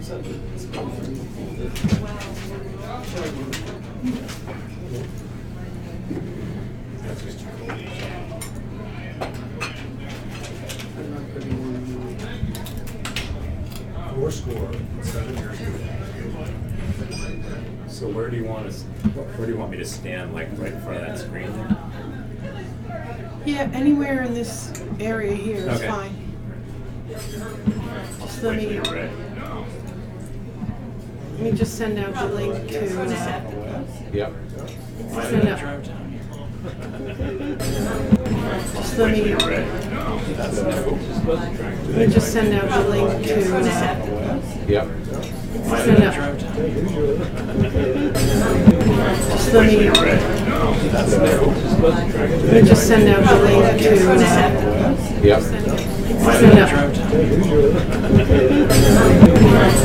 Four score, 7 years ago. So where do you want me to stand, like right in front of that screen there? Yeah, anywhere in this area here is Okay. fine. Just let Wait till me, you're ready. let me just send out the link to, Yep. send out. Just let me, You're ready. let me just send out the link to, Yep. send out. Just let me, You're ready. let me just send out the link to, Yep. send out.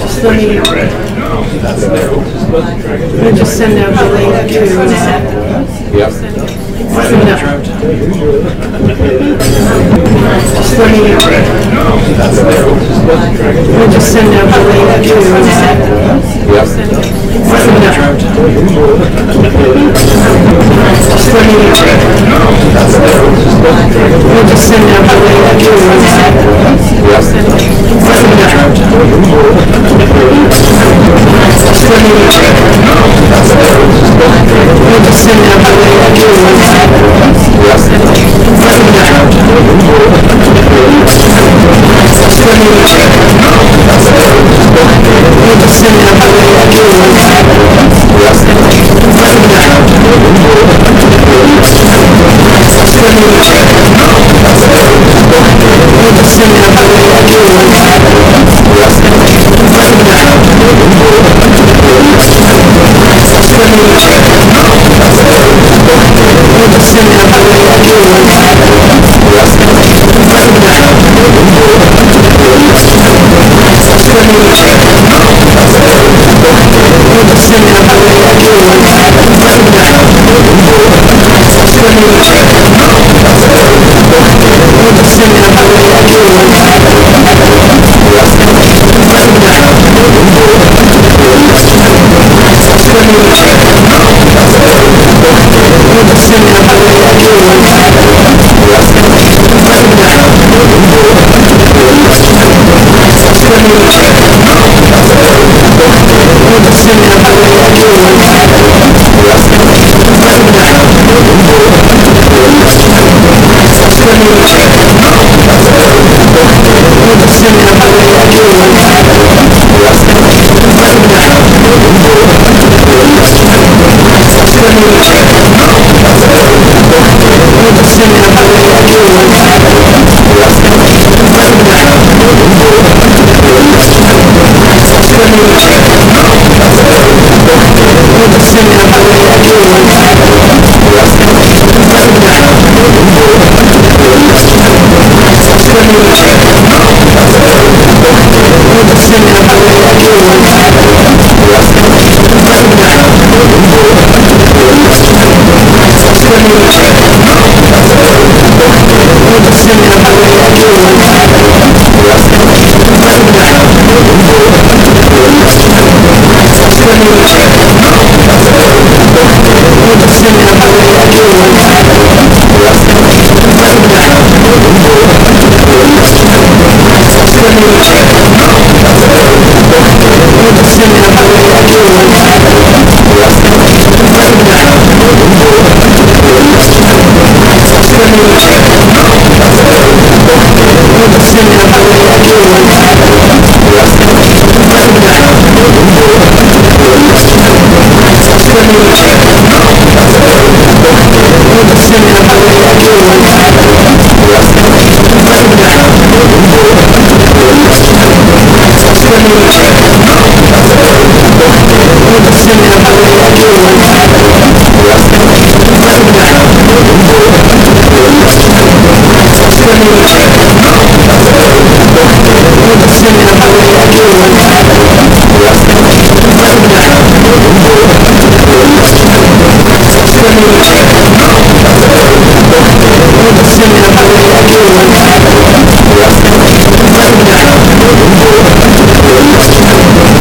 Just let me, You're ready. let me just send out the link to, Yep. send out. Just let me, let me just send out the link to, Yep. send out. Just let me, just send out the link to, Yep. send out. Just let me, just send out the link to, send out. Just let me, just send out the link to,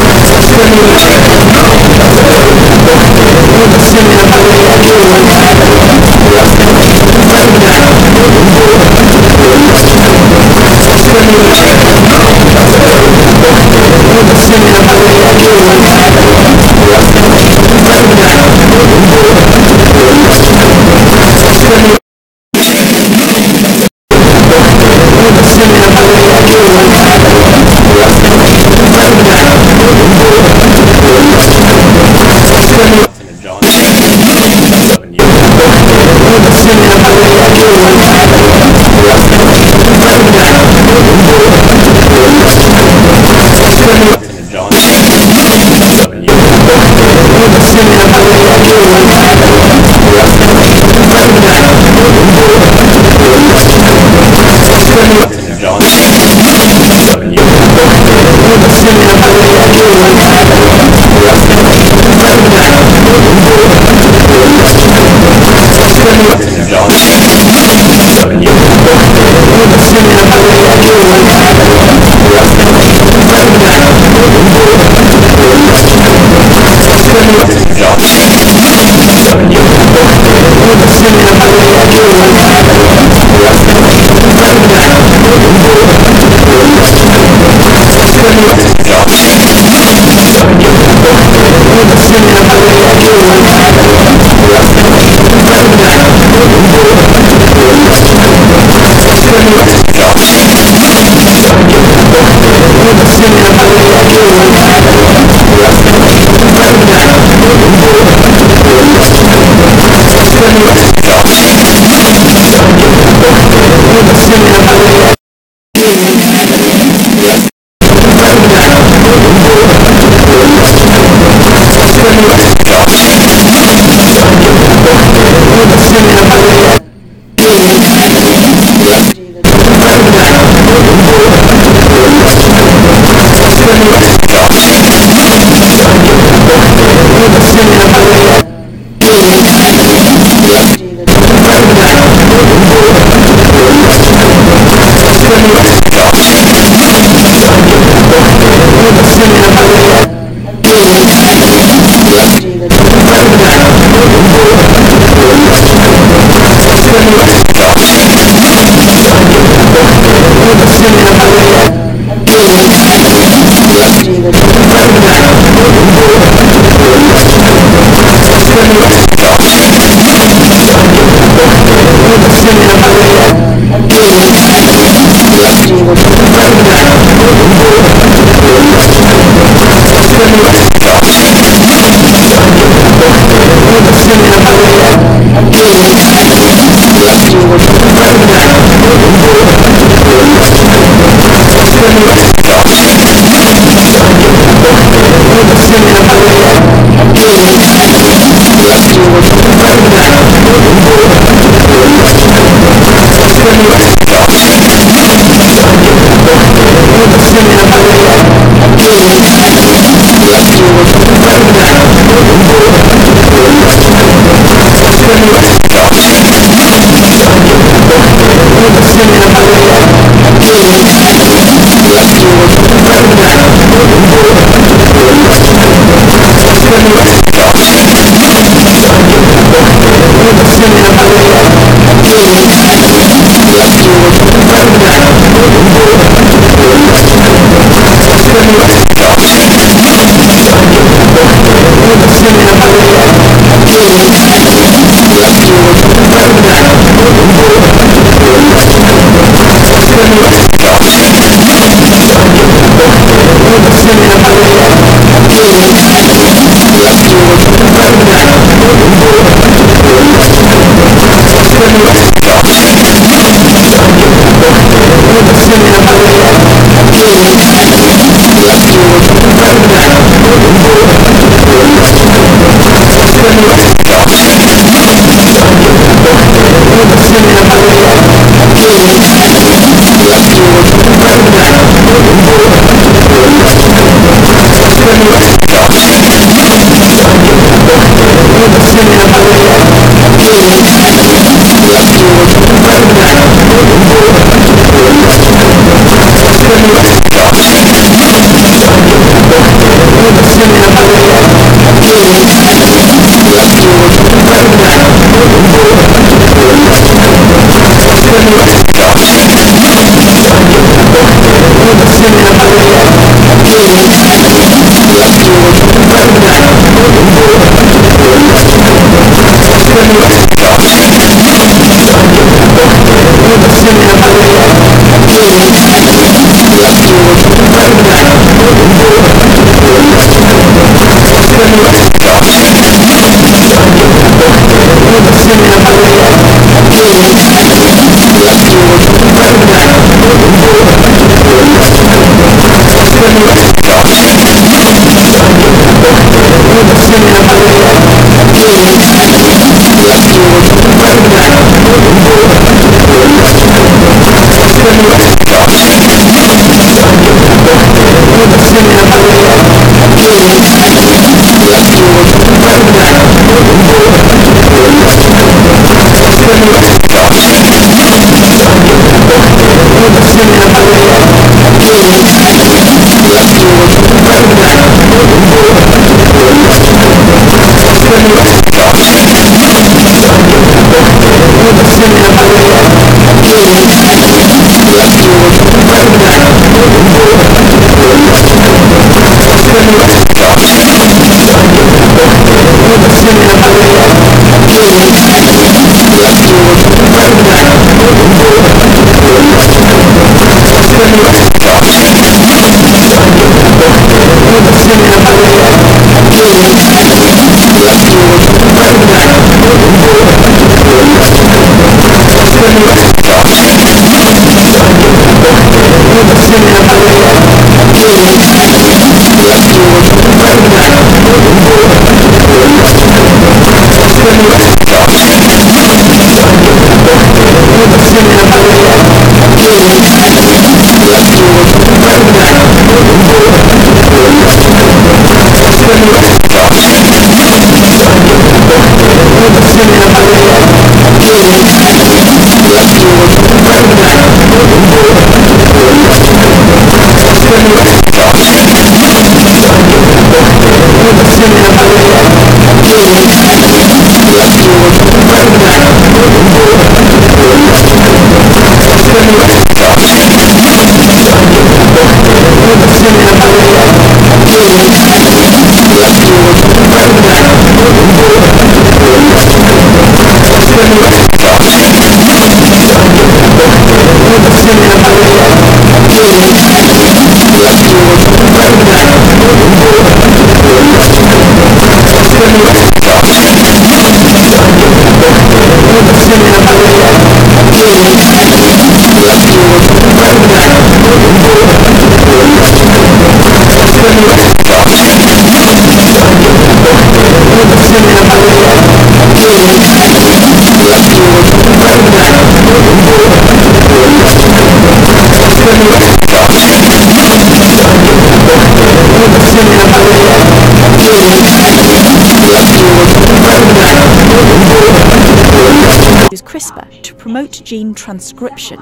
Use CRISPR to promote gene transcription.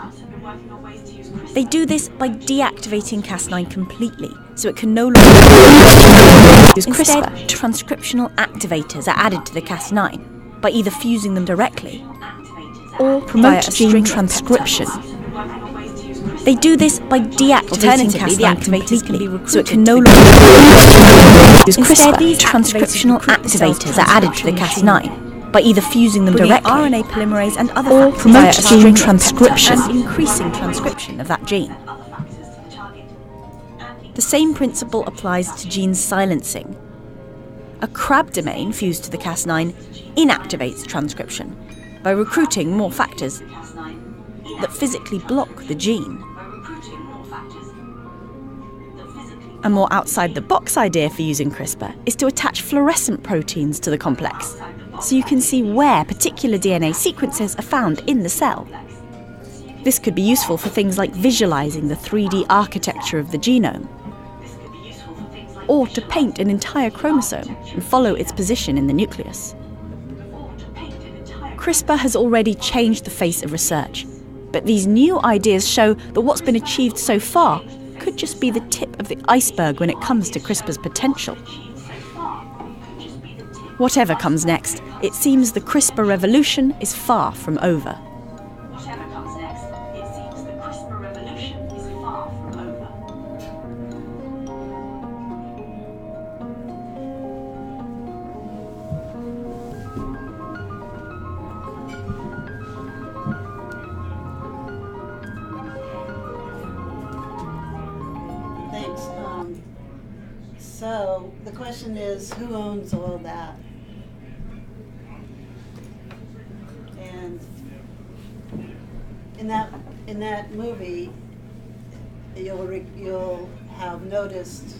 They do this by deactivating Cas9 completely, so it can no longer use CRISPR. Instead, transcriptional activators are added to the Cas9 by either fusing them directly or promote gene transcription. They do this by deactivating Cas9 completely, so it can no longer use CRISPR. These transcriptional activators are added to the Cas9 by either fusing them directly, RNA polymerase and other or promote gene transcription, increasing transcription of that gene. The same principle applies to gene silencing. A CRAB domain fused to the Cas9 inactivates transcription by recruiting more factors that physically block the gene. A more outside-the-box idea for using CRISPR is to attach fluorescent proteins to the complex, so you can see where particular DNA sequences are found in the cell. This could be useful for things like visualizing the 3D architecture of the genome, or to paint an entire chromosome and follow its position in the nucleus. CRISPR has already changed the face of research, but these new ideas show that what's been achieved so far could just be the tip of the iceberg when it comes to CRISPR's potential. Whatever comes next, it seems the CRISPR revolution is far from over. Whatever comes next, it seems the CRISPR revolution is far from over. Thanks. So the question is, who owns all that? And in that movie, you'll have noticed,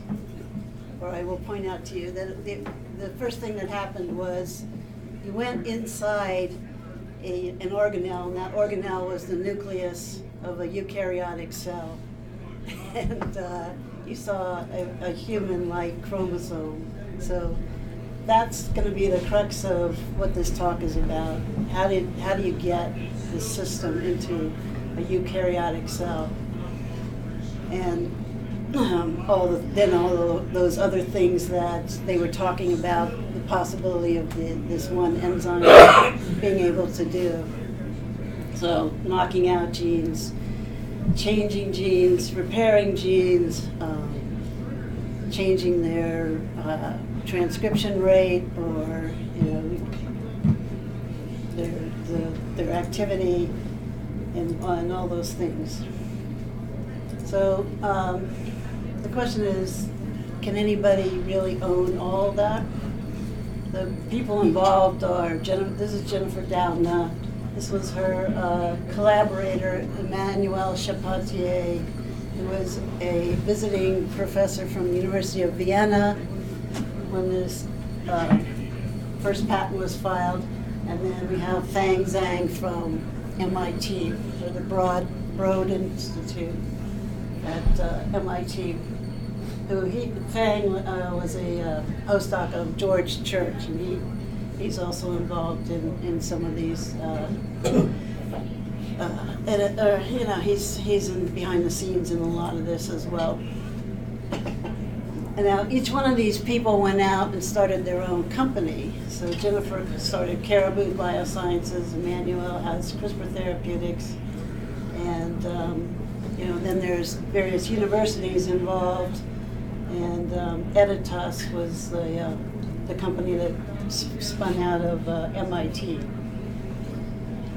or I will point out to you, that the first thing that happened was you went inside an organelle, and that organelle was the nucleus of a eukaryotic cell. And you saw a human-like chromosome. So that's going to be the crux of what this talk is about. How do you get the system into a eukaryotic cell? And all those other things that they were talking about, the possibility of this one enzyme being able to do. So knocking out genes, changing genes, repairing genes, changing their transcription rate, or their activity, and all those things. So the question is, can anybody really own all that? The people involved are this is Jennifer Doudna. This was her collaborator, Emmanuel Charpentier, who was a visiting professor from the University of Vienna when this first patent was filed. And then we have Fang Zhang from MIT, or the Broad Institute at MIT, Fang was a postdoc of George Church, and he's also involved in some of these, he's behind the scenes in a lot of this as well. And now each one of these people went out and started their own company. So Jennifer started Caribou Biosciences, Emmanuel has CRISPR Therapeutics, and then there's various universities involved, and Editas was the company that spun out of MIT.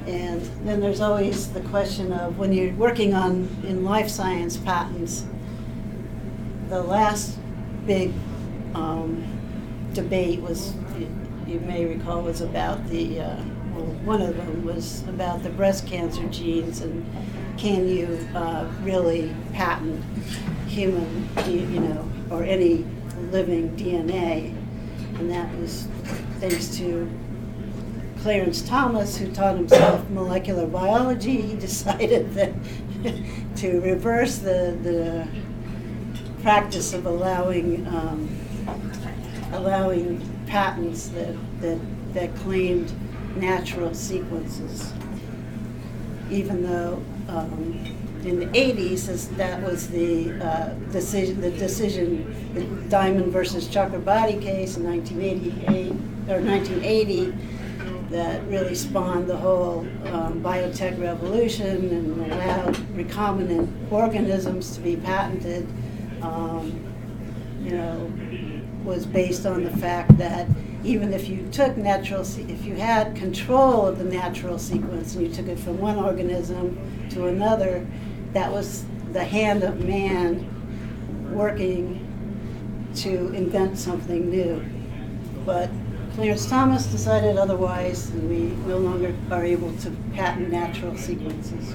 And then there's always the question of, when you're working in life science patents, the last big debate was, you may recall, was about one of them was about the breast cancer genes, and can you really patent human, or any living DNA? And that was thanks to Clarence Thomas, who taught himself molecular biology. He decided that to reverse the practice of allowing patents that claimed natural sequences, even though in the 80s, that was the decision, the Diamond versus Chakrabarty case in 1980, that really spawned the whole biotech revolution and allowed recombinant organisms to be patented. Was based on the fact that even if you took if you had control of the natural sequence and you took it from one organism to another, that was the hand of man working to invent something new. But Clarence Thomas decided otherwise, and we no longer are able to patent natural sequences.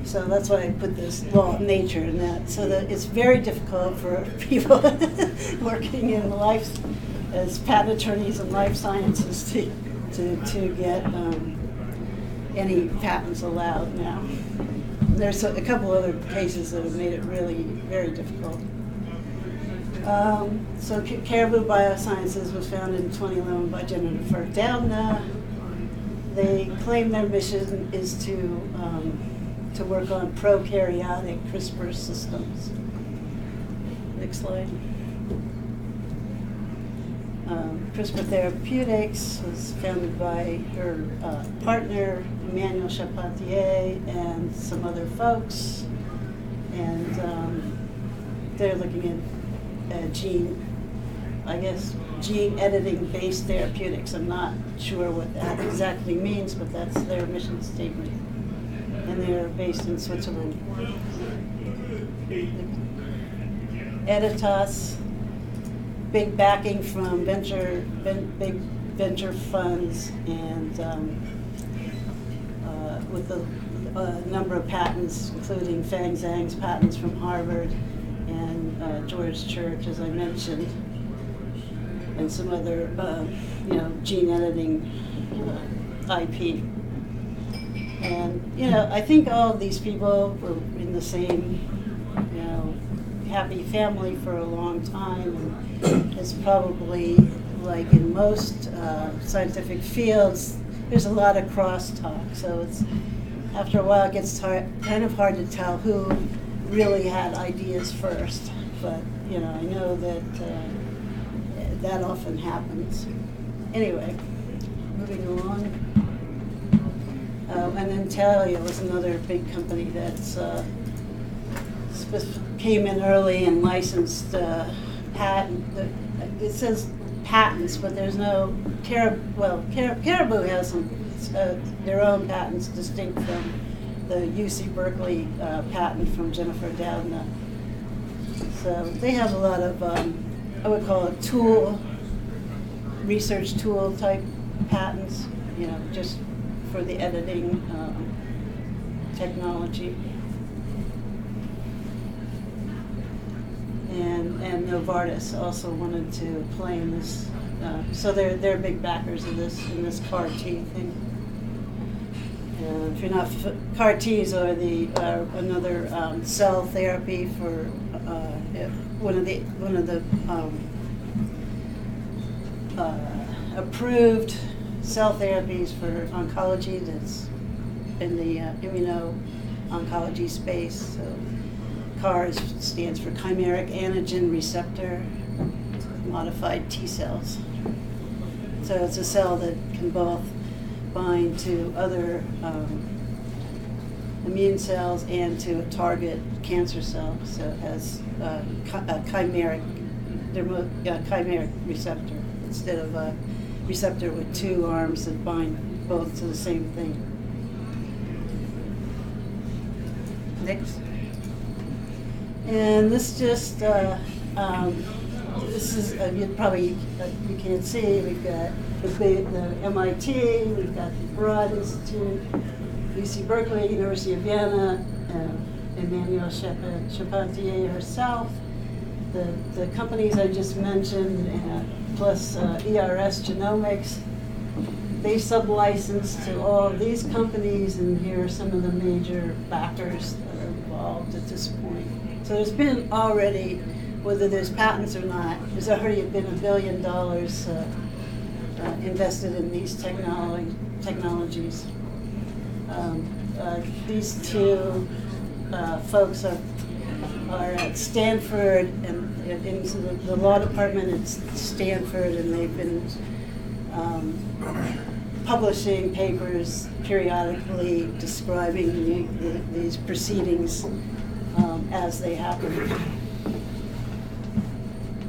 So that's why I put this law of nature in that, so that it's very difficult for people working in life as patent attorneys in life sciences to get any patents allowed now. There's a couple other cases that have made it really very difficult. So Caribou Biosciences was founded in 2011 by Jennifer Doudna. They claim their mission is to work on prokaryotic CRISPR systems. Next slide. CRISPR Therapeutics was founded by her partner, Emmanuel Charpentier, and some other folks. And they're looking at gene editing based therapeutics. I'm not sure what that exactly means, but that's their mission statement. And they're based in Switzerland. Editas, big backing from big venture funds, and with a number of patents, including Fang Zhang's patents from Harvard and George Church, as I mentioned, and some other gene editing IP. And I think all of these people were in the same happy family for a long time, and it's probably, like in most scientific fields, there's a lot of crosstalk. So it's, after a while, it gets kind of hard to tell who really had ideas first. But I know that that often happens. Anyway, moving along. And then Intellia was another big company that's came in early and licensed patent. It says patents, but there's no Caribou has some their own patents distinct from the UC Berkeley patent from Jennifer Doudna. So they have a lot of I would call it research tool type patents, just for the editing technology. And Novartis also wanted to play in this, so they're big backers of this in this CAR T thing. If you're not, CAR Ts are another cell therapy for one of the approved cell therapies for oncology that's in the immuno-oncology space. So CAR stands for chimeric antigen receptor modified T cells. So it's a cell that can both bind to other immune cells and to a target cancer cell. So it has a chimeric receptor instead of a receptor with two arms that bind both to the same thing. Next. And this just, this is, you can't see, we've got the MIT, we've got the Broad Institute, UC Berkeley, University of Vienna, Emmanuel Charpentier herself, the companies I just mentioned, plus ERS Genomics. They sub-license to all of these companies, and here are some of the major backers that are involved at this point. So there's been already, whether there's patents or not, there's already been $1 billion invested in these technologies. These two folks are at Stanford, and in the law department at Stanford, and they've been publishing papers periodically describing these proceedings as they happen.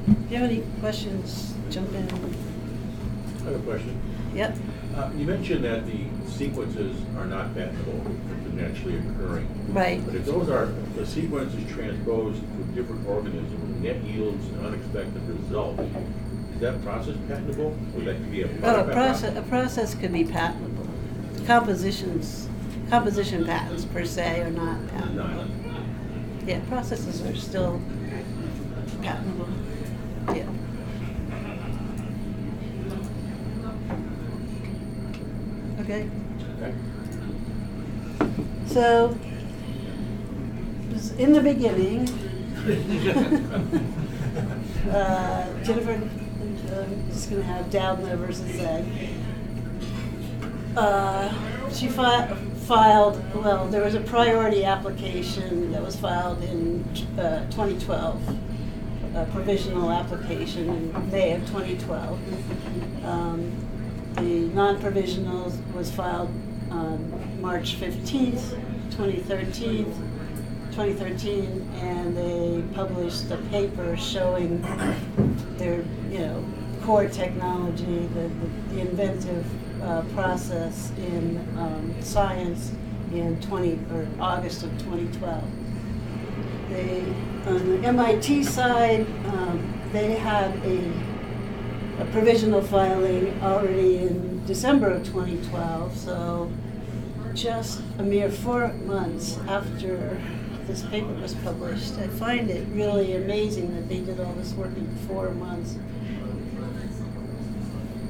If you have any questions, jump in. I have a question. Yep. You mentioned that the sequences are not patentable if they're naturally occurring. Right. But if the sequence is transposed to a different organism, net yields an unexpected result, is that process patentable? Or that could be A process could be patentable. Composition patents per se are not patentable. Yeah, processes are still patentable. Yeah. Okay. So, in the beginning, Jennifer is going to have Doudna versus Zeg. She filed, well, there was a priority application that was filed in 2012 a provisional application in May of 2012. The non-provisional was filed on March 15th, 2013, and they published a paper showing their, core technology, the inventive process in science in August of 2012. On the MIT side, they had a provisional filing already in December of 2012, so just a mere 4 months after this paper was published. I find it really amazing that they did all this work in 4 months.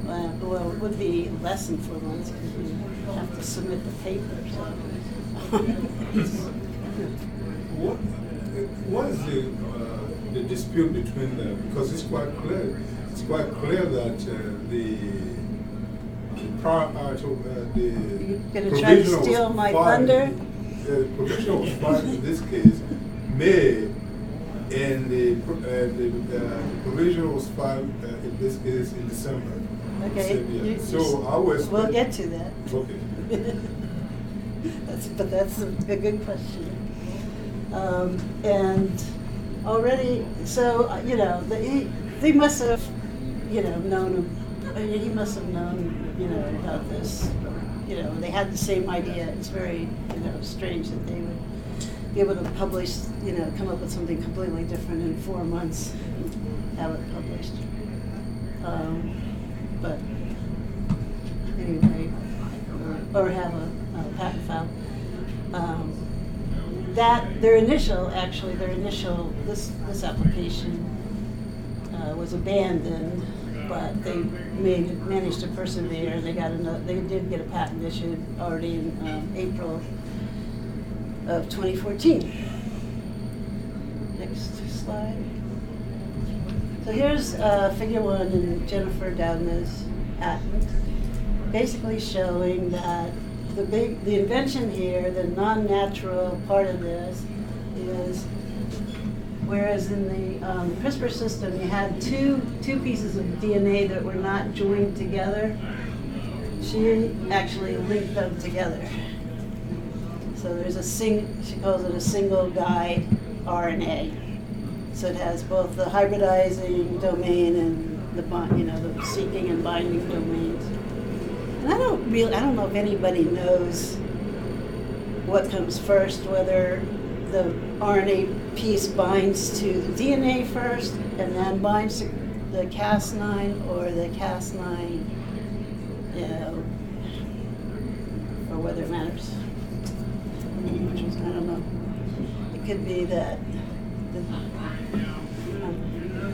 Well, it would be less than 4 months because we have to submit the paper. So. What is the dispute between them? Because it's quite clear. It's quite clear that the You're going to try to steal my thunder? The provisional was filed in this case May, and the provisional was filed in this case in December. Okay. So I was. We'll get to that. Okay. That's a good question. And already, so they must have, known. He must have known, about this. They had the same idea. It's very, strange that they would be able to publish, come up with something completely different in 4 months, and have it published. But anyway, or have a patent file. Their initial, this application was abandoned, but they managed to persevere. They did get a patent issued already in April of 2014. Next slide. So here's figure 1 in Jennifer Doudna's patent, basically showing that the invention here, the non-natural part of this, is whereas in the CRISPR system you had two pieces of DNA that were not joined together, she actually linked them together. So there's she calls it a single guide RNA. So it has both the hybridizing domain and the seeking and binding domains. And I don't know if anybody knows what comes first, whether the RNA piece binds to the DNA first and then binds to the Cas9, or the Cas9, or whether it matters. I don't know. It could be that.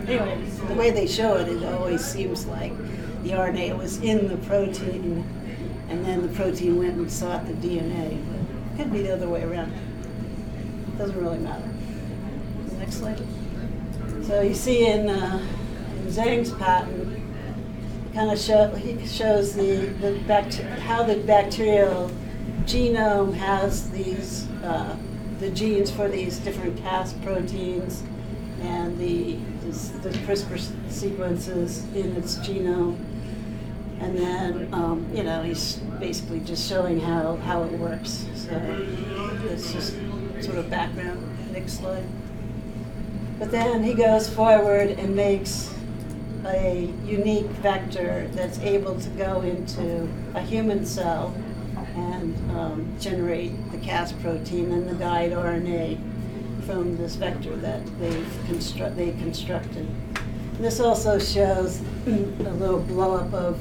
Anyway, the way they show it, it always seems like the RNA was in the protein, and then the protein went and sought the DNA. But it could be the other way around. It doesn't really matter. Next slide. So you see in Zhang's patent, he shows how the bacterial genome has these the genes for these different Cas proteins and the CRISPR sequences in its genome. And then, he's basically just showing how it works. So it's just sort of background. Next slide. But then he goes forward and makes a unique vector that's able to go into a human cell and generate the Cas protein and the guide RNA from this vector that they constructed. And this also shows a little blow-up of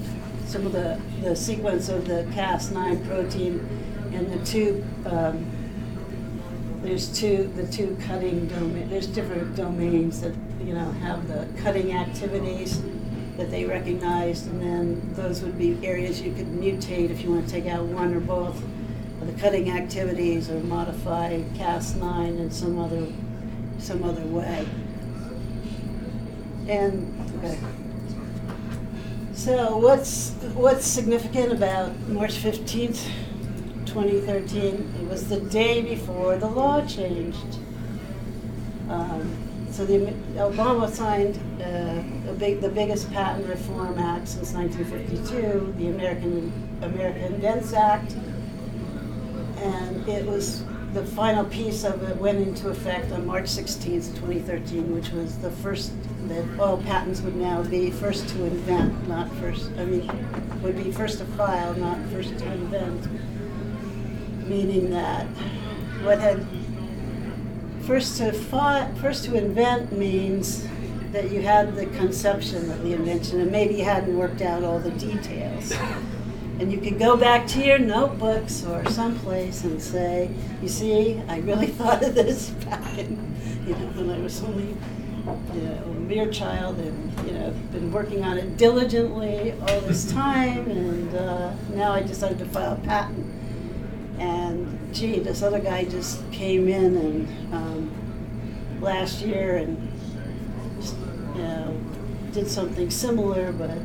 some of the sequence of the Cas9 protein and the two cutting domains. There's different domains that have the cutting activities that they recognized, and then those would be areas you could mutate if you want to take out one or both of the cutting activities or modify Cas9 in some other way. And okay. So what's significant about March 15th, 2013? It was the day before the law changed. So Obama signed the biggest patent reform act since 1952, the American Invents Act, and it was the final piece of it went into effect on March 16th, 2013, which was the first that all patents would now be first to invent, not first. I mean, would be first to file, not first to invent, meaning that what had first to invent means that you had the conception of the invention and maybe you hadn't worked out all the details. And you could go back to your notebooks or someplace and say, you see, I really thought of this back in, when I was only a mere child and, been working on it diligently all this time, and now I decided to file a patent. And gee, this other guy just came in and last year and did something similar, but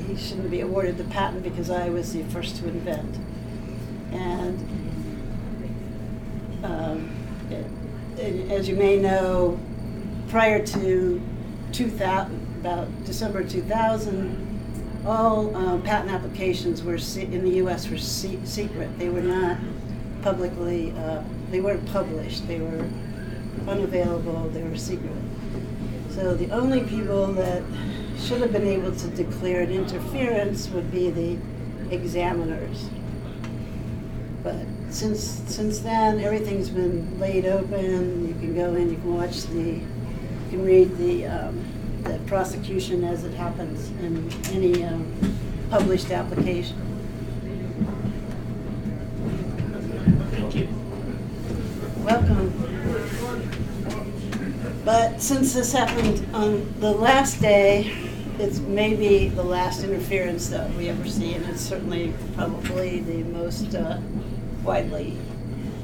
he shouldn't be awarded the patent because I was the first to invent. And as you may know, prior to 2000, about December 2000, all patent applications were in the U.S. were secret. They were not publicly. They weren't published. They were unavailable. They were secret. So the only people that should have been able to declare an interference would be the examiners. But since then, everything's been laid open. You can go in, you can watch you can read the prosecution as it happens in any published application. Thank you. Welcome. But since this happened on the last day, it's maybe the last interference that we ever see, and it's certainly probably the most widely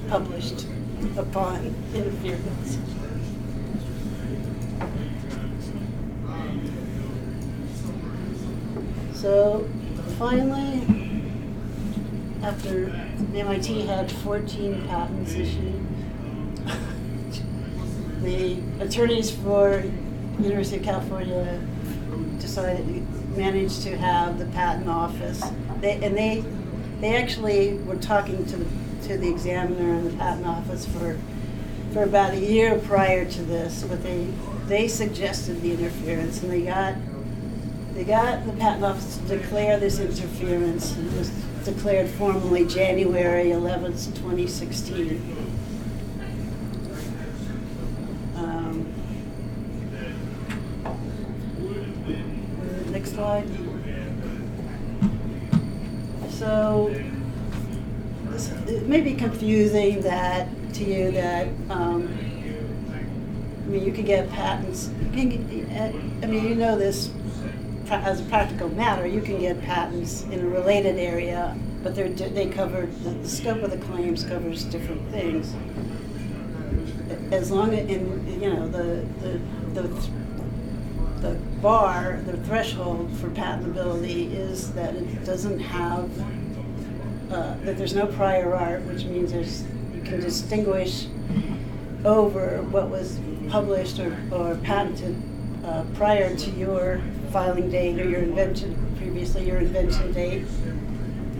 published upon interference. So finally, after MIT had 14 patents issued, the attorneys for University of California managed to have the patent office. They actually were talking to the examiner and the patent office for about a year prior to this, but they suggested the interference, and they got the patent office to declare this interference, and it was declared formally January 11th, 2016. Next slide. So it may be confusing to you that you can get patents. This as a practical matter. You can get patents in a related area, but they cover the scope of the claims covers different things. As long as the bar, the threshold for patentability is that it doesn't have, that there's no prior art, which means you can distinguish over what was published or patented prior to your filing date or your invention date,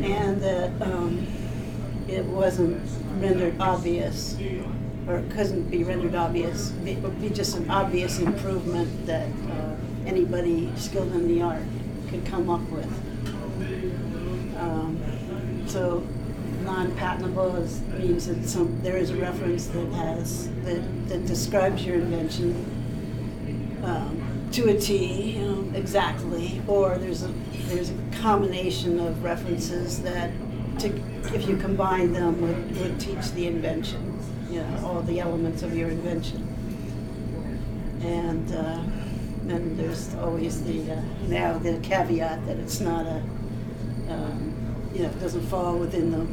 and that it wasn't rendered obvious, or it couldn't be rendered obvious. It would be just an obvious improvement that anybody skilled in the art could come up with. So non-patentable means that there is a reference that describes your invention to a T, exactly, or there's a combination of references that, if you combine them, would teach the invention, all the elements of your invention. And then there's always the caveat that it's not it doesn't fall within the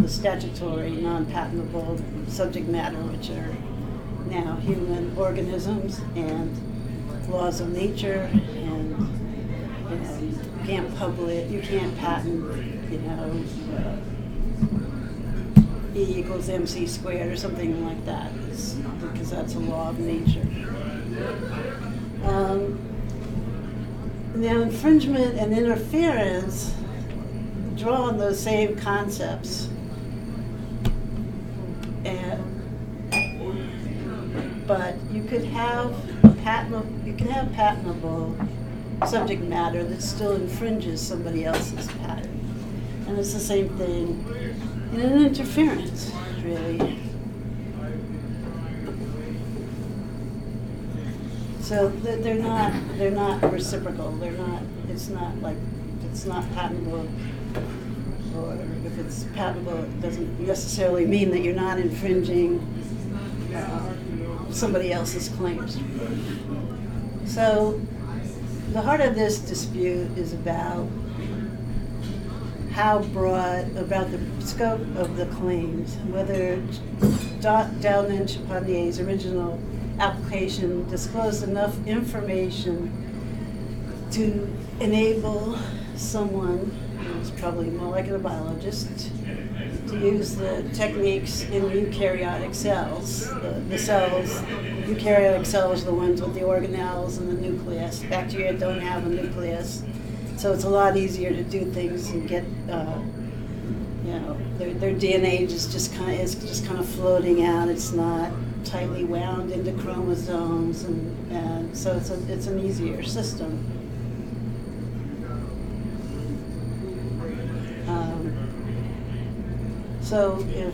the statutory non-patentable subject matter, which are now human organisms and laws of nature, and you can't patent, E equals MC squared or something like that, because that's a law of nature. Now, infringement and interference draw on those same concepts, but you could have patentable subject matter that still infringes somebody else's patent, and it's the same thing in an interference, really. So they're not reciprocal. It's not patentable. Or if it's patentable, it doesn't necessarily mean that you're not infringing somebody else's claims. So the heart of this dispute is about about the scope of the claims, whether Dowden and Chapannier's original application disclosed enough information to enable someone, who's probably a molecular biologist, to use the techniques in eukaryotic cells. The cells, eukaryotic cells are the ones with the organelles and the nucleus. Bacteria don't have a nucleus, so it's a lot easier to do things and get, their DNA is just kind of floating out. It's not tightly wound into chromosomes, and so it's an easier system. So if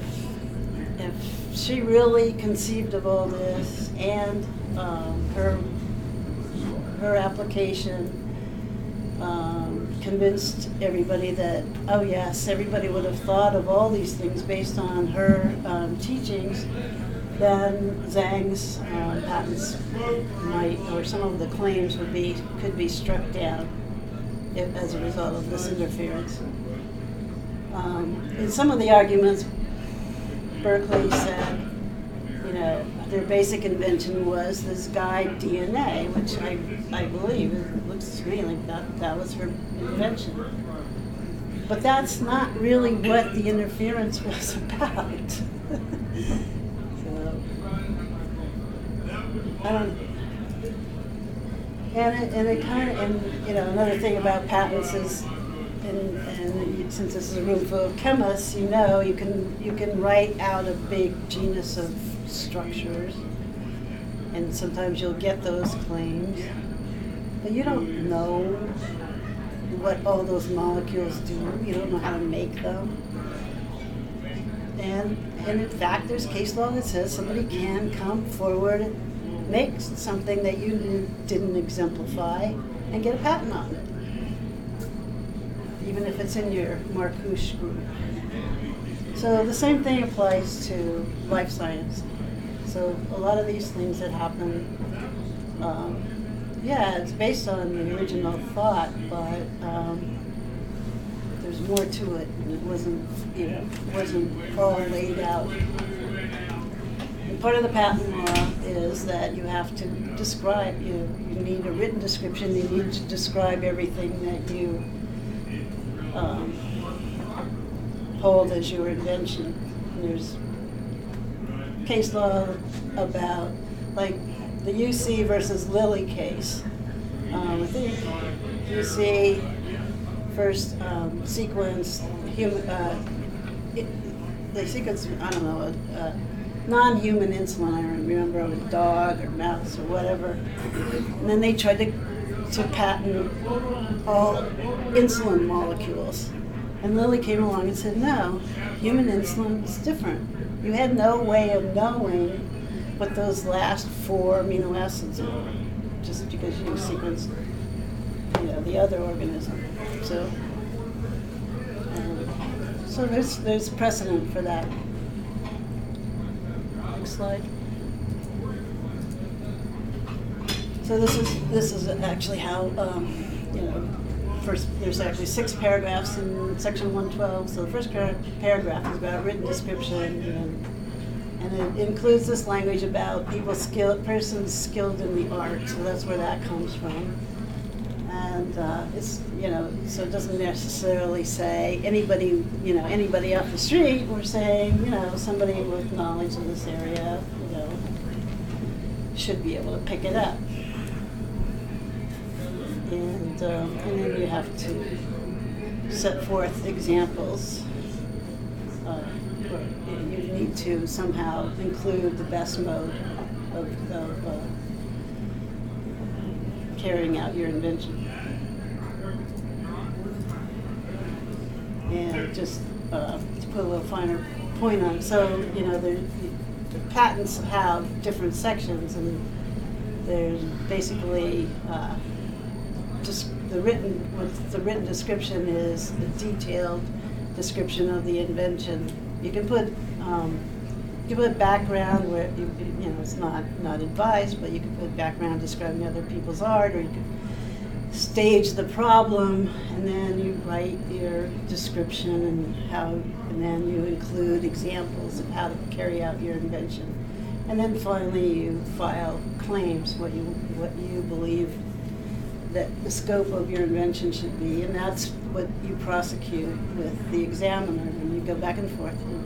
she really conceived of all this, and her application convinced everybody that, oh yes, everybody would have thought of all these things based on her teachings, then Zhang's patents might, or some of the claims could be struck down as a result of this interference. In some of the arguments, Berkeley said, their basic invention was this guide DNA, which I believe, it looks to me like that was her invention. But that's not really what the interference was about. So, I don't. And it kind of, another thing about patents is, and since this is a room full of chemists, you can write out a big genus of structures, and sometimes you'll get those claims, but you don't know what all those molecules do. You don't know how to make them. And in fact, there's case law that says somebody can come forward and make something that you didn't exemplify and get a patent on it, even if it's in your Marcouche group. So the same thing applies to life science. So a lot of these things that happen, it's based on the original thought, but there's more to it, and it wasn't all laid out. And part of the patent law is that you have to describe, you need a written description, you need to describe everything that you hold as your invention. And there's case law about, like, the UC versus Lilly case. I think UC first sequenced they sequenced, non-human insulin, I remember, with dog or mouse or whatever. And then they tried to patent all insulin molecules. And Lilly came along and said, no, human insulin is different. You had no way of knowing what those last 4 amino acids are, just because you sequenced, the other organism. So there's precedent for that. Next slide. So this is actually how first, there's actually 6 paragraphs in section 112. So the first paragraph is about written description, and it includes this language about persons skilled in the art. So that's where that comes from. And it's, so it doesn't necessarily say anybody, anybody off the street. We're saying, somebody with knowledge of this area, should be able to pick it up. And then you have to set forth examples. You need to somehow include the best mode of carrying out your invention. And just to put a little finer point on, so the patents have different sections, and there's basically just the written description is a detailed description of the invention. You can put background where it's not advised, but you can put background describing other people's art, or you can stage the problem, and then you write your description and then you include examples of how to carry out your invention, and then finally you file claims, what you believe that the scope of your invention should be, and that's what you prosecute with the examiner, and you go back and forth and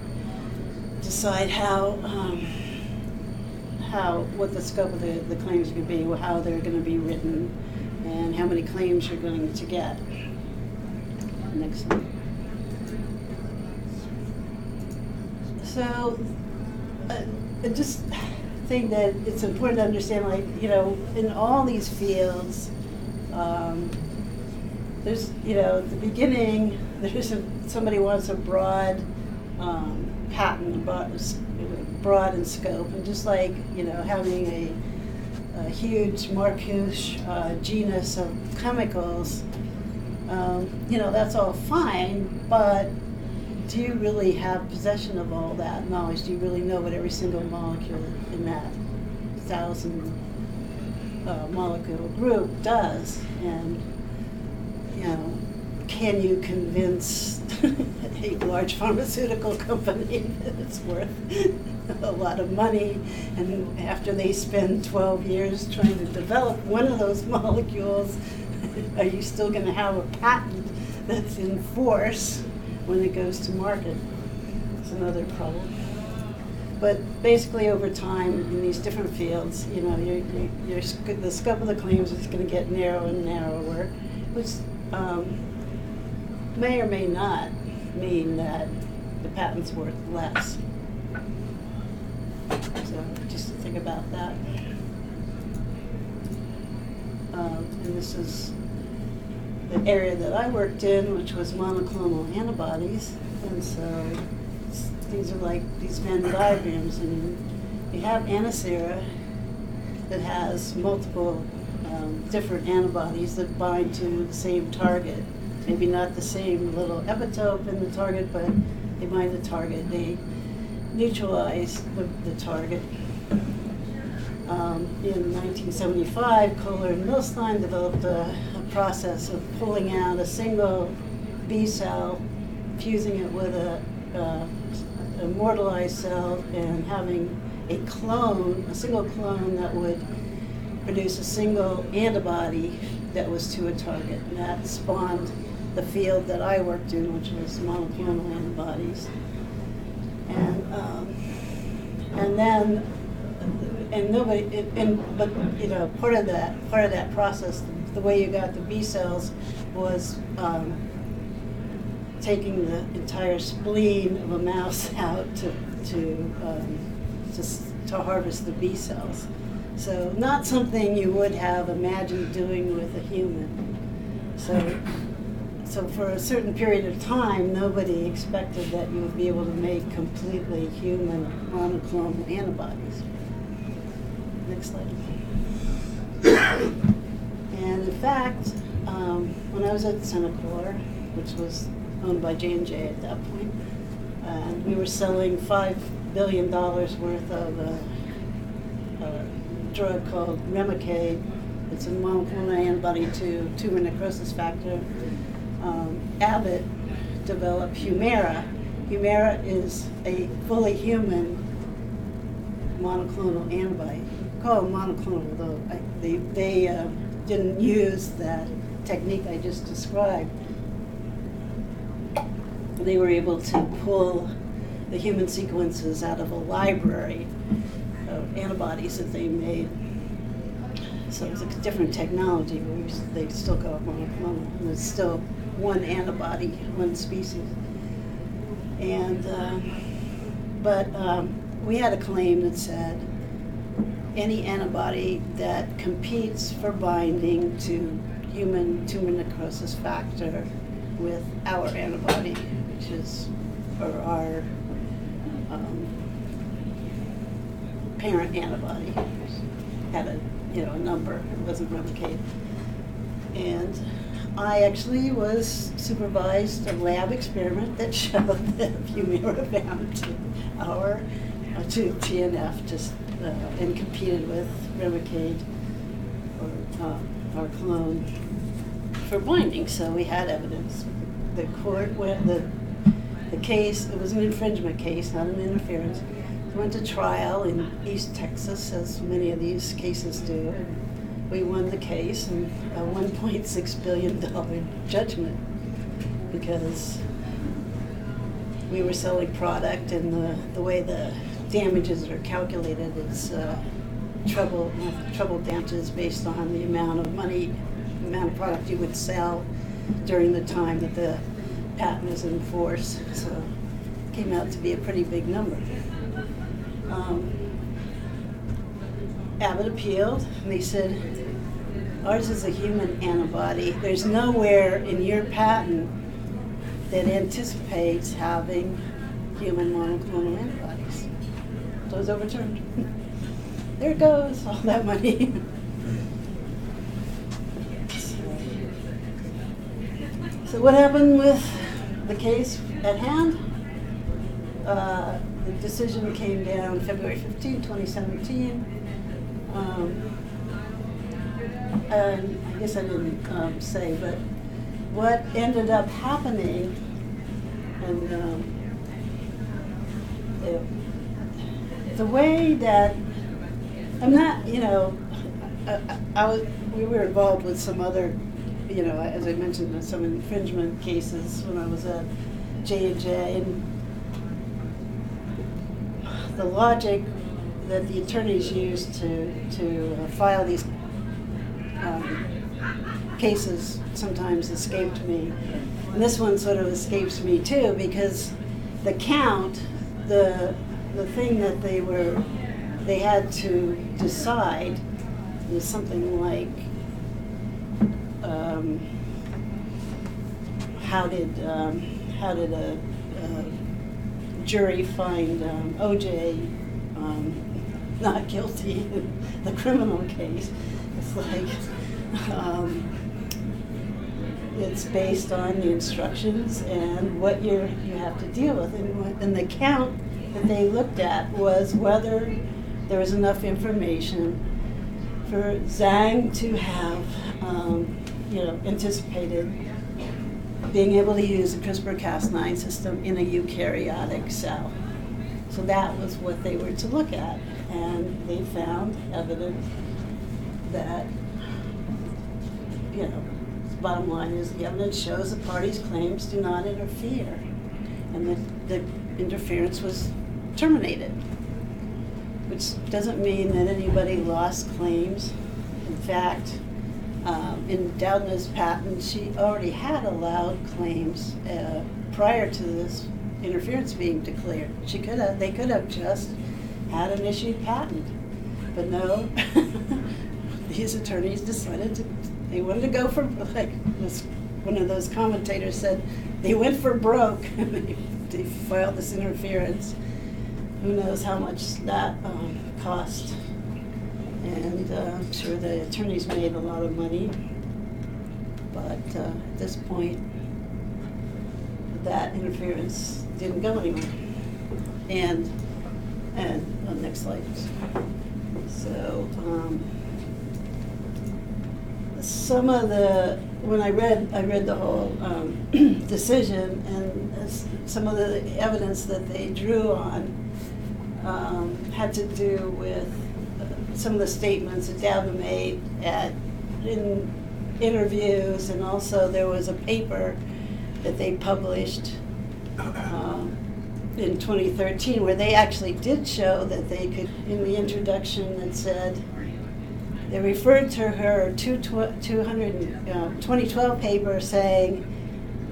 decide what the scope of the claims could be, how they're going to be written, and how many claims you're going to get. Next slide. So, I just think that it's important to understand, in all these fields, there's, at the beginning, somebody wants a broad patent, broad in scope, and just like, having a huge Marcouche genus of chemicals, that's all fine, but do you really have possession of all that knowledge? Do you really know what every single molecule in that 1,000 molecule group does? And, can you convince a large pharmaceutical company that it's worth a lot of money, and after they spend 12 years trying to develop one of those molecules, are you still going to have a patent that's in force when it goes to market? It's another problem. But basically, over time, in these different fields, the scope of the claims is going to get narrower and narrower, which may or may not mean that the patent's worth less. So just to think about that. And this is the area that I worked in, which was monoclonal antibodies. And so these are like these Venn diagrams, and you have Anacera that has multiple different antibodies that bind to the same target. Maybe not the same little epitope in the target, but they bind the target. They neutralize the target. In 1975, Kohler and Milstein developed a process of pulling out a single B cell, fusing it with a immortalized cell, and having a single clone that would produce a single antibody that was to a target. And that spawned the field that I worked in, which was monoclonal antibodies. But part of that process, the way you got the B cells was taking the entire spleen of a mouse out to harvest the B cells. So not something you would have imagined doing with a human. So for a certain period of time, nobody expected that you would be able to make completely human monoclonal antibodies. Next slide. And in fact, when I was at Centocor, which was owned by J&J at that point, and we were selling $5 billion worth of a drug called Remicade. It's a monoclonal antibody to tumor necrosis factor. Abbott developed Humira. Humira is a fully human monoclonal antibody. Call it monoclonal, though they didn't use that technique I just described, they were able to pull the human sequences out of a library of antibodies that they made. So it was a different technology. They still call it monoclonal, and it's still one antibody, one species. And but we had a claim that said any antibody that competes for binding to human tumor necrosis factor with our antibody, which is, or our parent antibody, had a a number. It wasn't Remicade. And I actually supervised a lab experiment that showed that if you mirror bound to our to TNF just and competed with Remicade or our clone for binding. So we had evidence. The court went the case. It was an infringement case, not an interference. Went to trial in East Texas, as many of these cases do. And we won the case and a $1.6 billion judgment because we were selling product, and the way the damages are calculated is treble damages based on the amount of product you would sell during the time that the patent was in force. So it came out to be a pretty big number. Abbott appealed, and they said, ours is a human antibody. There's nowhere in your patent that anticipates having human monoclonal antibodies. So it was overturned. There it goes, all that money. So what happened with the case at hand? The decision came down February 15, 2017. And I guess I didn't say, but what ended up happening, and the way that I'm not, we were involved with some other, as I mentioned, some infringement cases when I was at J&J, and the logic that the attorneys used to file these cases sometimes escaped me. And this one sort of escapes me too, because the count, the thing that they had to decide was something like how did a jury find OJ not guilty in the criminal case. It's like it's based on the instructions and what you have to deal with. And the count that they looked at was whether there was enough information for Zhang to have anticipated being able to use a CRISPR-Cas9 system in a eukaryotic cell. So that was what they were to look at, and they found evidence that, bottom line is the evidence shows the parties' claims do not interfere, and that the interference was terminated, which doesn't mean that anybody lost claims. In fact, in Doudna's patent, she already had allowed claims prior to this interference being declared. They could have just had an issued patent, but no. These attorneys decided they wanted to go for, like one of those commentators said, they went for broke. They filed this interference. Who knows how much that cost? And I'm sure the attorneys made a lot of money, but at this point, that interference didn't go anywhere. And next slide. So some of when I read the whole decision, and some of the evidence that they drew on had to do with some of the statements that Doudna made in interviews, and also there was a paper that they published in 2013 where they actually did show that they could, in the introduction that said, they referred to her 2012 paper saying,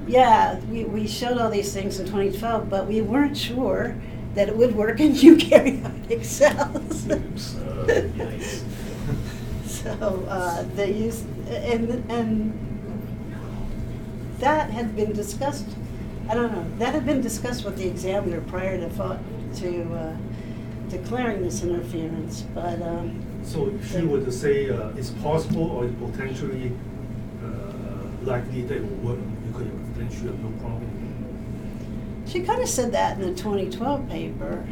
yeah, we showed all these things in 2012, but we weren't sure that it would work in eukaryotic cells. Nice. So they used, and that had been discussed. I don't know. That had been discussed with the examiner prior to declaring this interference, but. So if she were to say it's possible or it's potentially likely that it will work, you could potentially have no problem. She kind of said that in the 2012 paper.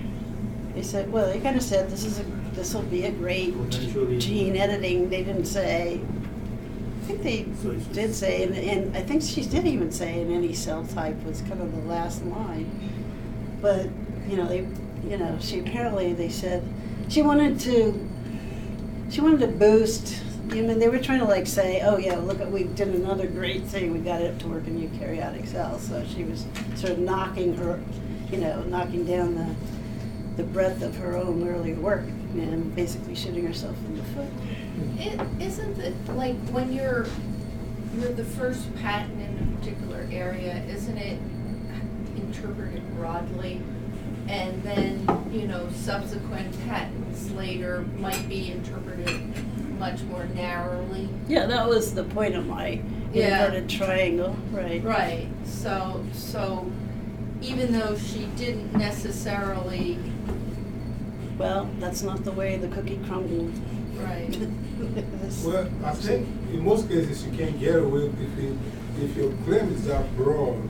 They said, well, they kind of said this will be a great Potentially. gene editing. They didn't say. I think they did say, and I think she did even say in any cell type was kind of the last line. But she apparently they said she wanted to boost. I mean, they were trying to like say, oh yeah, look, we did another great thing. We got it to work in eukaryotic cells. So she was sort of knocking down the breadth of her own earlier work and basically shooting herself in the foot. Isn't it like when you're the first patent in a particular area, isn't it interpreted broadly? And then, subsequent patents later might be interpreted much more narrowly. Yeah, that was the point of my inverted triangle, right? Right. So even though she didn't necessarily. Well, that's not the way the cookie crumbled. Right. Well, I think in most cases you can't get away if your claim is that broad.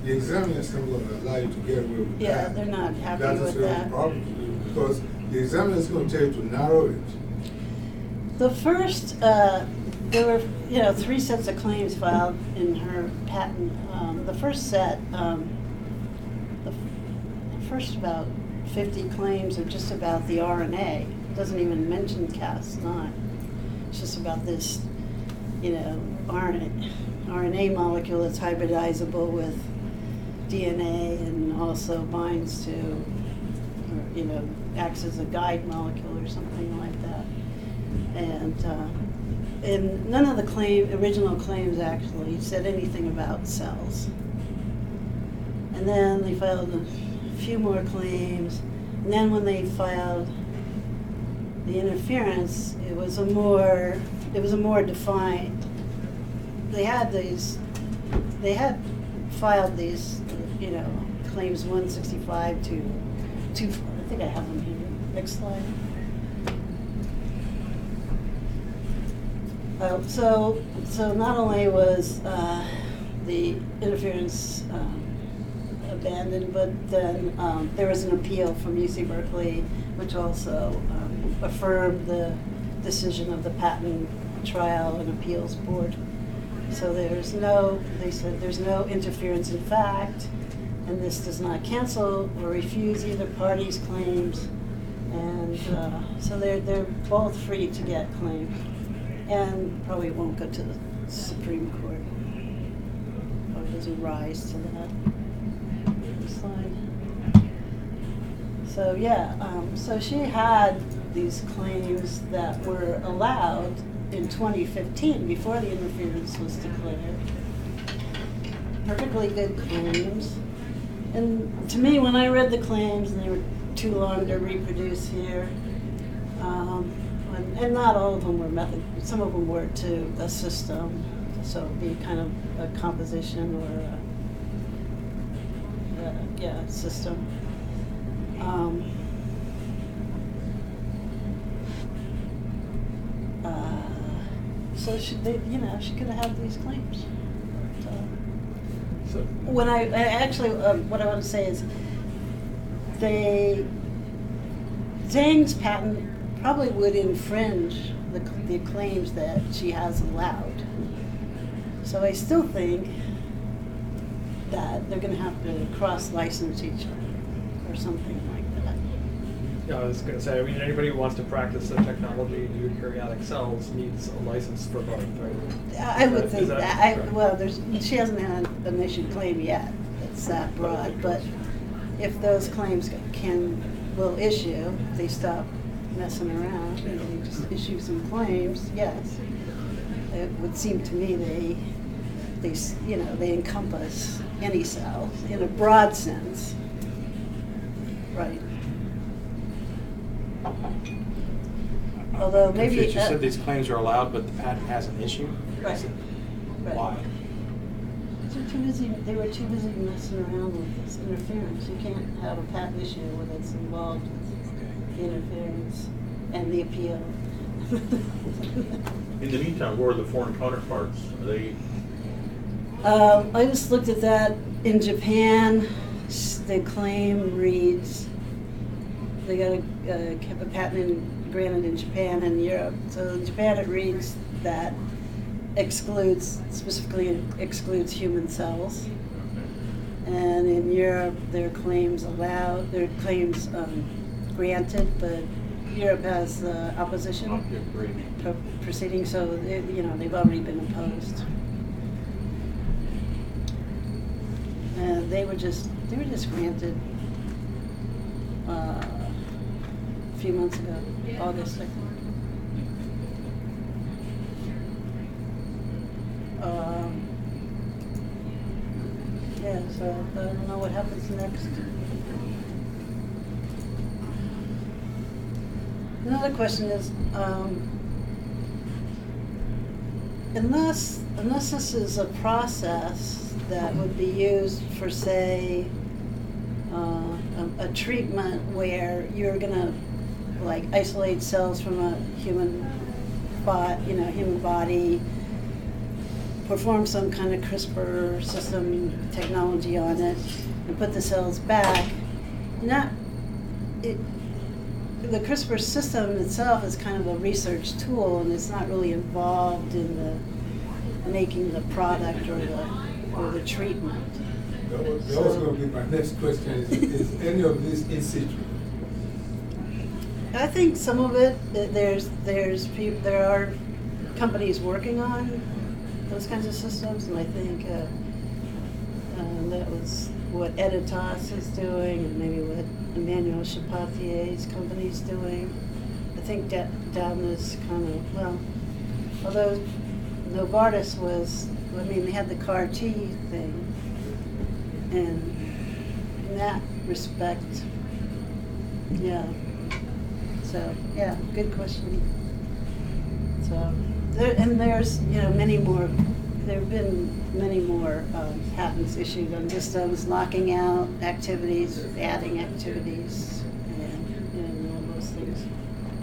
The examiner is not going to allow you to get away with that. Yeah, they're not happy with That's that. a problem because the examiner is going to tell you to narrow it. The first, there were 3 sets of claims filed in her patent. The first set, the first about 50 claims are just about the RNA. It doesn't even mention Cas9. It's just about this, RNA molecule that's hybridizable with DNA and also binds to, or, acts as a guide molecule or something like that. And none of the original claims actually said anything about cells. And then they filed a few more claims. And then when they filed the interference, it was a more defined. They had filed these, claims 165 to 2. I think I have them here. Next slide. So not only was the interference abandoned, but then there was an appeal from UC Berkeley, which also affirmed the decision of the patent trial and appeals board. So they said there's no interference in fact, and this does not cancel or refuse either party's claims, and so they're both free to get claims, and probably won't go to the Supreme Court, or doesn't rise to that. Next slide. So so she had these claims that were allowed in 2015 before the interference was declared. Perfectly good claims. And to me, when I read the claims, and they were too long to reproduce here, and not all of them were method, some of them were to a system, so it would be kind of a composition or a system. So she could have had these claims. So, When I actually, what I want to say is, Zhang's patent probably would infringe the claims that she has allowed. So I still think that they're going to have to cross-license each other or something like that. Yeah, I was going to say, I mean, anybody who wants to practice the technology in eukaryotic cells needs a license for both, right? I would think Is that. Well, she hasn't had an issued claim yet. It's that broad, but if those claims will issue, if they stop messing around and they just issue some claims, yes. It would seem to me they encompass any cell in a broad sense. Right. Although maybe You said these claims are allowed, but the patent has an issue? Right. Why? They were too busy messing around with this interference. You can't have a patent issue when it's involved with the interference and the appeal. In the meantime, where are the foreign counterparts? Are they? I just looked at that. In Japan, the claim reads, they got a patent granted in Japan and Europe. So in Japan it reads that specifically excludes human cells. And in Europe, their claims granted, but Europe has opposition proceeding, so they've already been opposed. And they were just granted a few months ago, August, I think. Yeah, so I don't know what happens next. Another question is, unless this is a process that would be used for, say, a treatment where you're gonna like isolate cells from a human body, perform some kind of CRISPR system technology on it, and put the cells back. The CRISPR system itself is kind of a research tool, and it's not really involved in the making the product or the treatment. That was going to be my next question. Is any of this in situ? I think some of it. There are companies working on those kinds of systems, and I think that was what Editas is doing, and maybe what Emmanuel Charpentier's company is doing. I think down this kind of, although Novartis they had the CAR T thing, and in that respect, yeah. So, yeah, good question. So, there's many more. There have been many more patents issued on systems, locking out activities, adding activities, and all those things.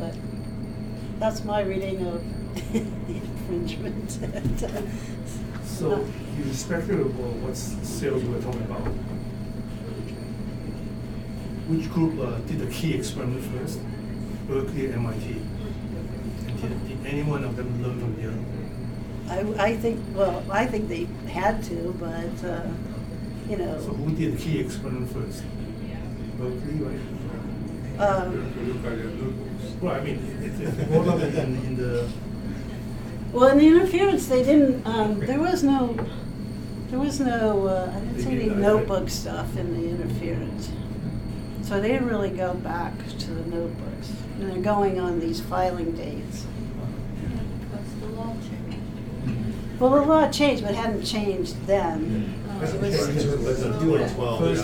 But that's my reading of the infringement. So, irrespective of what sales we're talking about, which group did the key experiment first? Berkeley and MIT. And did any one of them learn from the other? I think they had to, but So who did the key experiment first? Berkeley, right? Well, I mean, it's all of it in the. Well, in the interference, they didn't. There was no. I didn't see any notebook stuff in the interference. So they didn't really go back to the notebooks. And they're going on these filing dates. What's the law change? Well, the law changed, but hadn't changed then. First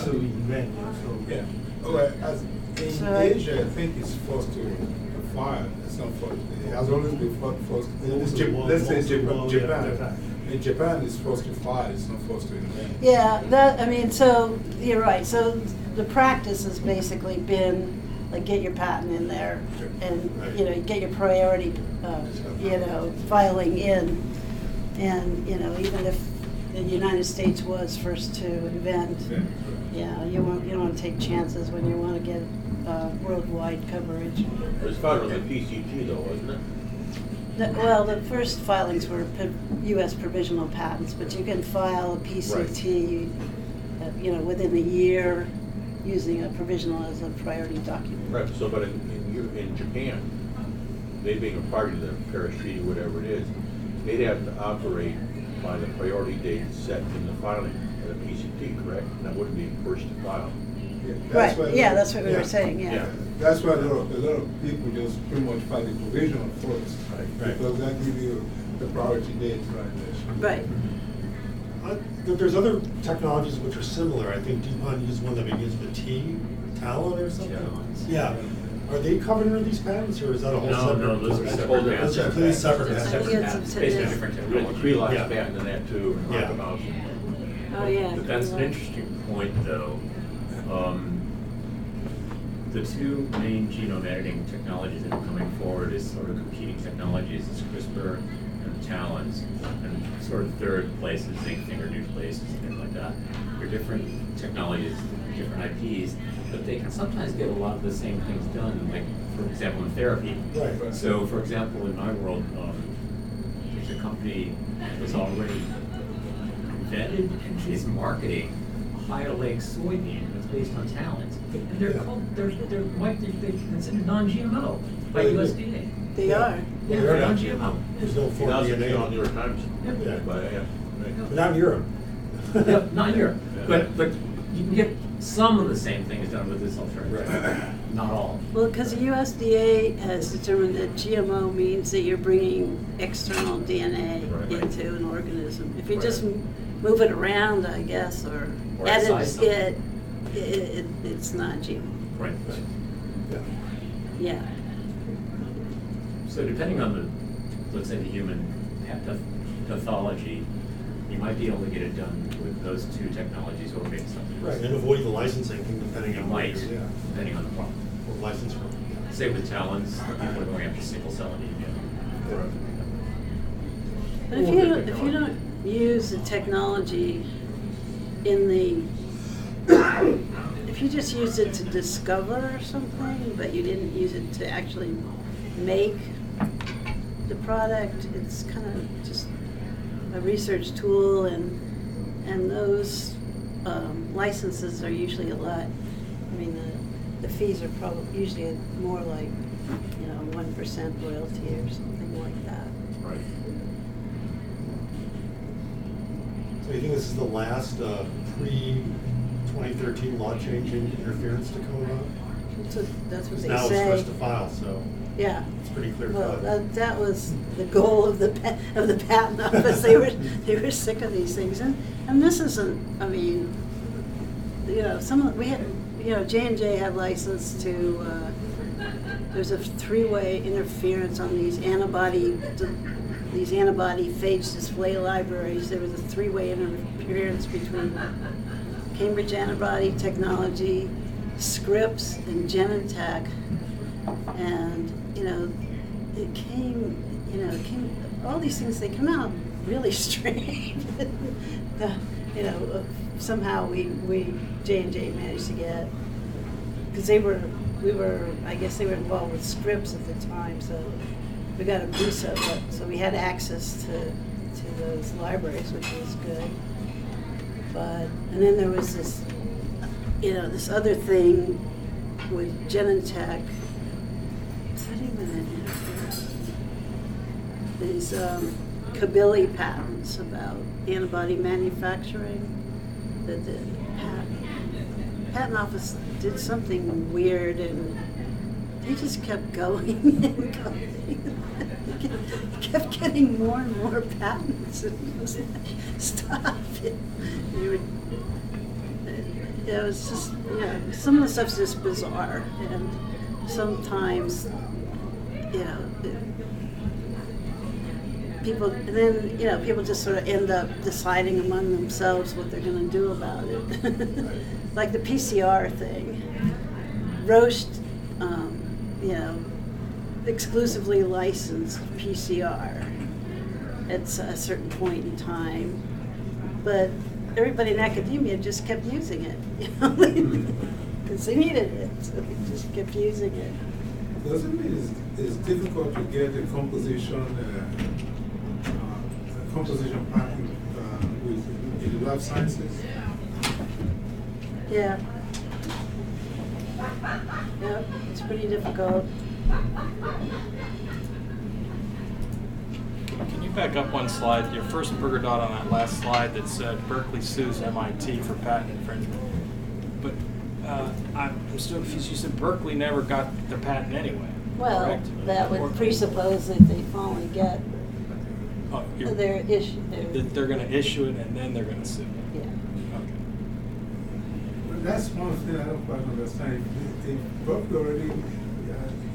to invent, so. Yeah. Okay. In Asia, I think it's forced to file. It's not forced. It has always been forced. Let's say Japan. In Japan, it's forced to file. It's not forced to invent. Yeah. So you're right. So the practice has basically been like get your patent in there, and get your priority, filing in, and even if the United States was first to invent, you don't want to take chances when you want to get worldwide coverage. It was filed on the PCT though, wasn't it? The first filings were U.S. provisional patents, but you can file a PCT, within a year. using a provisional as a priority document. Right, so, but in Japan, they being a party to the Paris Treaty, whatever it is, they'd have to operate by the priority date set in the filing of the PCT, correct? That wouldn't be first to file. Right, yeah, that's what we were saying, yeah. That's why a lot of people just pretty much file the provisional first, because that gives you the priority date right there. Right. There's other technologies which are similar. I think DuPont uses one that begins with T, Talon or something. Yeah. Are they covered under these patents, or is that a whole separate? No, those are separate patents. Those are completely separate It's patents. separate patents, based on different technology. Three lots patent in that too, and Yeah. about. Oh, yeah. But that's an interesting point, though. The two main genome editing technologies that are coming forward is sort of competing technologies. It's CRISPR and Talons, and sort of third place is zinc finger nucleases and things like that. They're different technologies, different IPs, but they can sometimes get a lot of the same things done, like, for example, in therapy. Right. So, for example, in my world, there's a company that was already invented and is marketing high oleic soybean that's based on talent, and they're called they're considered non-GMO by USDA. They are. Yeah, they're non-GMO. There's no foreign That was DNA on New York Times. Yeah. But, yeah. But not in Europe. Yeah, not in Europe, but you can get some of the same things done with this alternative. Not all. Well, because the USDA has determined that GMO means that you're bringing external DNA into an organism. If you just move it around, I guess, or edit it's not GMO. Right. Yeah. So depending on the, let's say, the human pathology, you might be able to get it done with those two technologies or maybe something else. Right, and avoid the licensing thing depending You on might, what you're, depending on the problem. or license from. Same with talons, people are going after sickle cell anemia. But if you don't use the technology in the, if you just used it to discover something, but you didn't use it to actually make the product, it's kind of just a research tool, and those licenses are usually a lot. I mean, the fees are probably usually more like 1% royalty or something like that. Right. So you think this is the last pre-2013 law changing interference to come about? That's what they now say. Now it's first to file, so yeah, it's pretty clear well, cut. that was the goal of the patent office. They were sick of these things, and this isn't. I mean, we had J&J had license to. There's a three-way interference on these antibody phage display libraries. There was a three-way interference between Cambridge Antibody Technology, Scripps, and Genentech, and it came. All these things. They come out really strange. Somehow we J&J managed to get, because I guess they were involved with Scripps at the time, so we got a BUSA, so we had access to those libraries, which was good. And then there was this, this other thing with Genentech. Is that even an interference? These Kabili patents about antibody manufacturing. That the patent office did something weird, and they just kept going and going. Kept getting more and more patents, and it was like, stop it. It was just, some of the stuff's just bizarre, and sometimes, people just sort of end up deciding among themselves what they're going to do about it. Like the PCR thing. Roche, exclusively licensed PCR at a certain point in time, but everybody in academia just kept using it, because they needed it, so they just kept using it. Doesn't mean it's difficult to get a composition patent in life sciences? Yeah. Yep, it's pretty difficult. Can you back up one slide? Your first burger dot on that last slide that said Berkeley sues MIT for patent infringement. But I'm still confused. You said Berkeley never got the patent anyway. Well, correct? that would Or- presuppose that they finally get Oh, you're- their issue. that they're going to issue it and then they're going to sue. Yeah. Okay. But that's one thing I don't quite understand. If Berkeley already,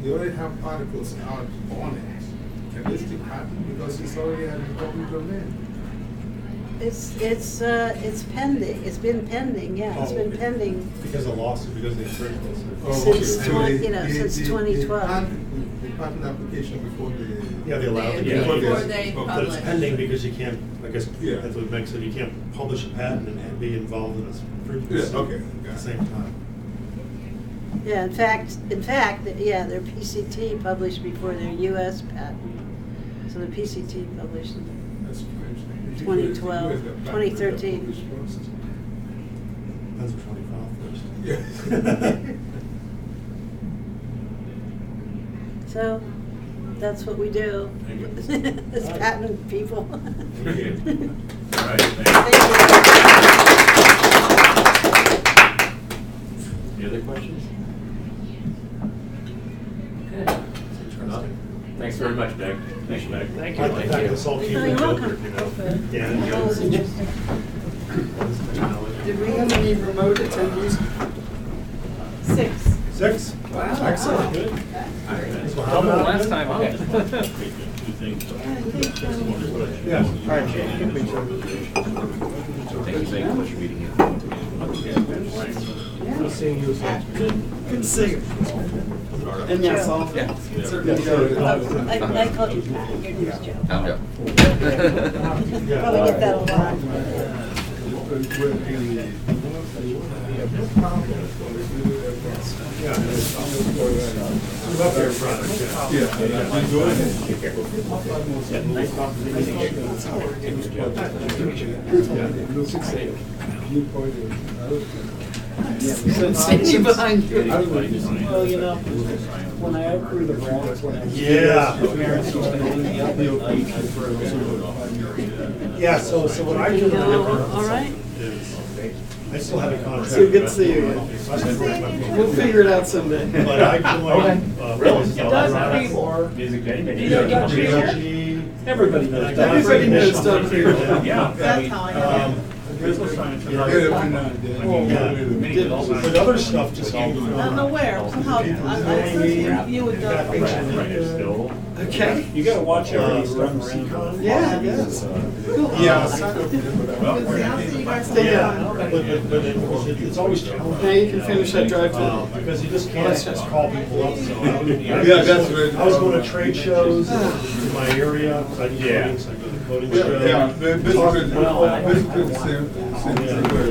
they already have articles out on it, can they still patent because it's already in the public domain? It's pending. It's been pending. Yeah, it's been pending Because of lawsuit, because of the infringement. Since So 20 they- since they 2012. The patent application before the. Yeah, they allow it. Yeah. Before Before they- they But it's publish. pending because you can't, I guess, Yeah. that's what Meg said, you can't publish a patent and be involved in this infringement Yeah, suit okay, at got the it. same time. Yeah, in fact, yeah, their PCT published before their U.S. patent. So the PCT published. That's strange. 2012, The US got patent 2013. published first. Depends which one you file first. Yeah. So that's what we do. Thank you. As patent people. Thank you. All right, thanks. Thank Any other questions? Okay. Well, thanks very much, Meg. Thanks, Meg. Thank I like the fact that this all you. came Oh, from you're Joker, welcome. you know? Okay. Yeah. That was interesting. Did we have any remote attendees? 6. 6? Wow. Excellent, good. So how Double about- last time, huh? Yeah. All right, Jane, give me some. Thank you very much for reading it. Good seeing you. Good seeing you. And Joe. that's all. Yeah. Certainly. I called you Pat. Your name's Joe. I'm Joe. Probably get that a lot. Yeah. Love your product, Sitting behind you. Well, you know, when I outgrew the Bronx, when I was. Yeah. Parents used to hang me up at Yeah, so what I do remember. All right. Is, I still have a contract. So good to see you. So I still work my phone. We'll figure it out someday. But I joined. It doesn't mean- Music to anybody. Everybody knows. I got Everybody knows recognition Doug for here. it. Yeah. That's how I know. But other stuff just came from. I'm aware. Somehow, I associate you with Doug. Okay. You gotta watch everybody run around. Yeah, yes. Yeah. But it's always challenging. Now you can finish that drive too. Because you just can't just call people up, so. Yeah, that's right. I was going to trade shows in my area, so I do coding, so I go to the coding show. Yeah, basically the same Yeah. way.